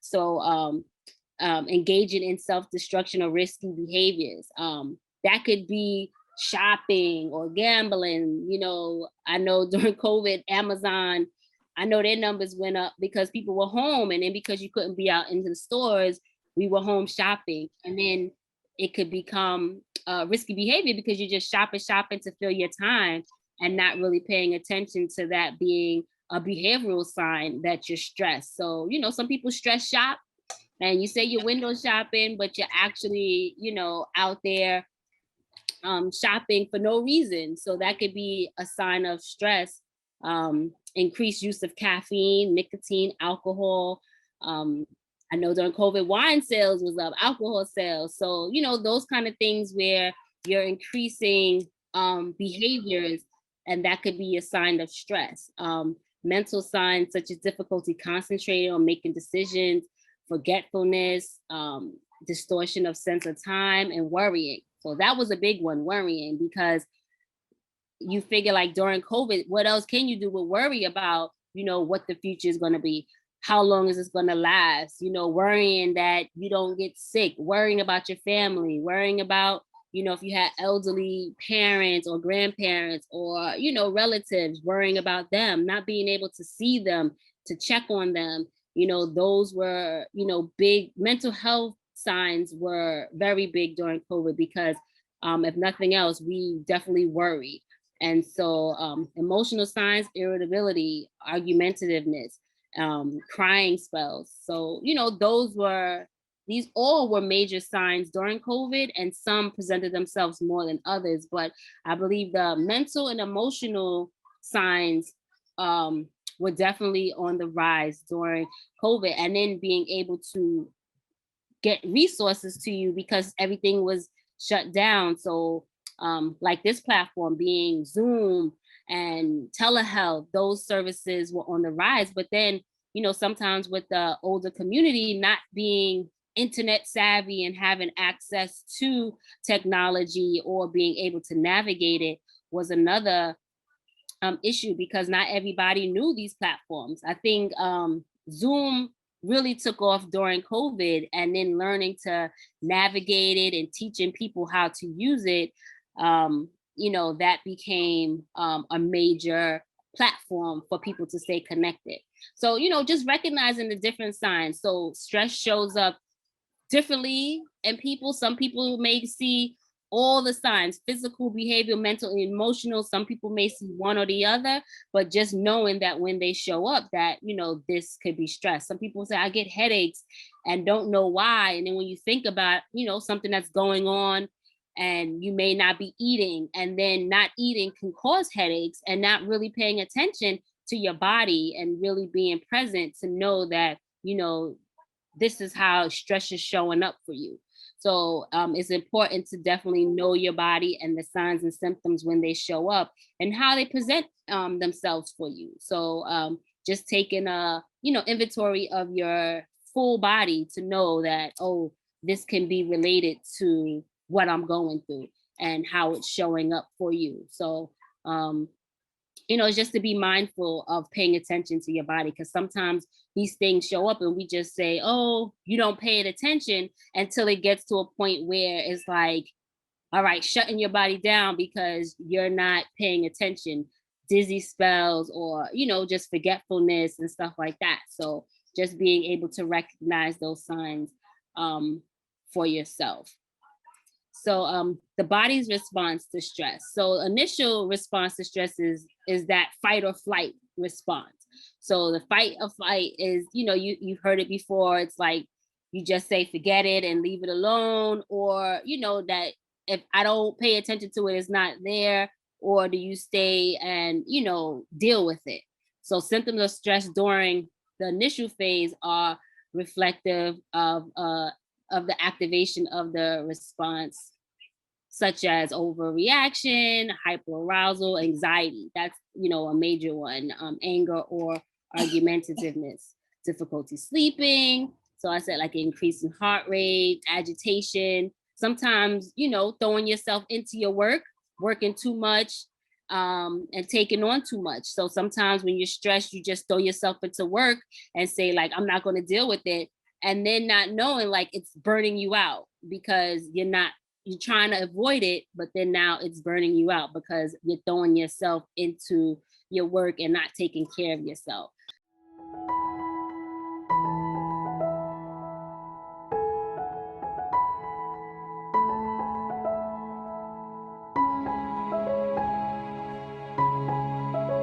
So engaging in self-destruction or risky behaviors. That could be shopping or gambling. I know during COVID, Amazon, I know their numbers went up because people were home, and then because you couldn't be out into the stores, we were home shopping. And then it could become risky behavior because you're just shopping to fill your time and not really paying attention to that being a behavioral sign that you're stressed. So, some people stress shop, and you say you're window shopping, but you're actually, out there shopping for no reason. So that could be a sign of stress. Increased use of caffeine, nicotine, alcohol. I know during COVID, wine sales was up, alcohol sales. So, those kind of things where you're increasing behaviors, and that could be a sign of stress. Mental signs such as difficulty concentrating or making decisions, forgetfulness, distortion of sense of time, and worrying. So that was a big one, worrying, because you figure like during COVID, what else can you do but worry about, what the future is going to be? How long is this going to last? Worrying that you don't get sick, worrying about your family, worrying about, if you had elderly parents or grandparents or, relatives, worrying about them, not being able to see them, to check on them. Those were, big mental health signs were very big during COVID because if nothing else, we definitely worried. And so emotional signs, irritability, argumentativeness, crying spells. So, these all were major signs during COVID, and some presented themselves more than others. But I believe the mental and emotional signs were definitely on the rise during COVID, and then being able to get resources to you because everything was shut down. So like this platform being Zoom and telehealth, those services were on the rise. But then, sometimes with the older community not being internet savvy and having access to technology or being able to navigate it was another issue, because not everybody knew these platforms. I think Zoom really took off during COVID, and then learning to navigate it and teaching people how to use it, that became a major platform for people to stay connected. So, just recognizing the different signs. So stress shows up differently in people. Some people may see all the signs: physical, behavioral, mental, and emotional. Some people may see one or the other, but just knowing that when they show up that, this could be stress. Some people say, I get headaches and don't know why. And then when you think about, something that's going on, and you may not be eating, and then not eating can cause headaches, and not really paying attention to your body and really being present to know that, this is how stress is showing up for you. So it's important to definitely know your body and the signs and symptoms when they show up and how they present themselves for you. So just taking a, inventory of your full body to know that, oh, this can be related to what I'm going through and how it's showing up for you. So just to be mindful of paying attention to your body, because sometimes these things show up and we just say, oh, you don't pay it attention, until it gets to a point where it's like, all right, shutting your body down because you're not paying attention, dizzy spells, or, just forgetfulness and stuff like that. So just being able to recognize those signs for yourself. So the body's response to stress. So initial response to stress is that fight or flight response. So the fight or flight is, you've heard it before. It's like you just say forget it and leave it alone, or that if I don't pay attention to it, it's not there. Or do you stay and deal with it? So symptoms of stress during the initial phase are reflective of the activation of the response, such as overreaction, hyperarousal, anxiety. That's, a major one. Anger or argumentativeness, difficulty sleeping. So I said like increase in heart rate, agitation. Sometimes, throwing yourself into your work, working too much, and taking on too much. So sometimes when you're stressed, you just throw yourself into work and say like, I'm not going to deal with it. and then not knowing like it's burning you out because you're trying to avoid it, but then now it's burning you out because you're throwing yourself into your work and not taking care of yourself.